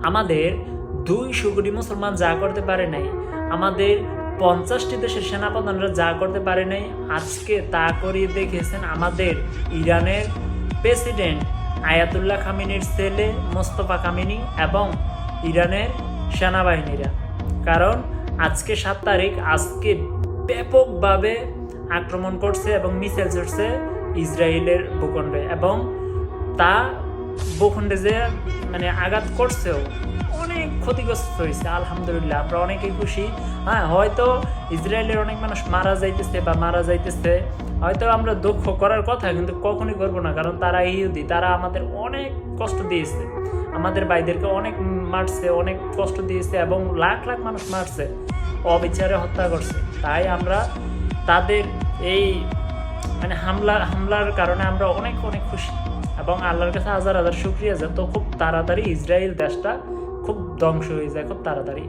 আমাদের 200 কোটি মুসলমান যা করতে পারে নাই, আমাদের 50টি দেশের সেনাপ্রধানরা যা করতে পারে নাই, আজকে তা করিয়ে দেখেছেন আমাদের ইরানের প্রেসিডেন্ট আয়াতুল্লাহ খামেনির ছেলে মোস্তফা কামিনী এবং ইরানের সেনাবাহিনীরা। কারণ আজকে 7 তারিখ, আজকে ব্যাপকভাবে আক্রমণ করছে এবং মিসাইল ছড়ছে ইসরায়েলের ভূখণ্ডে, এবং তা ভূখণ্ডে যে মানে আঘাত করছেও, অনেক ক্ষতিগ্রস্ত হয়েছে। আলহামদুলিল্লাহ, আমরা অনেকেই খুশি। হ্যাঁ, হয়তো ইসরায়েলের অনেক মানুষ মারা যাইতেছে, হয়তো আমরা দুঃখ করার কথা, কিন্তু কখনই করবো না, কারণ তারা ইহুদি, তারা আমাদের অনেক কষ্ট দিয়েছে, আমাদের ভাইদেরকে অনেক মারছে, অনেক কষ্ট দিয়েছে এবং লাখ লাখ মানুষ মারছে, অবিচারে হত্যা করছে। তাই আমরা তাদের এই মানে হামলার কারণে আমরা অনেক অনেক খুশি এবং আল্লাহর কাছে হাজার হাজার শুকরিয়া, যে তো খুব তাড়াতাড়ি ইসরায়েল দেশটা খুব ধ্বংস হয়ে যায়, খুব তাড়াতাড়ি।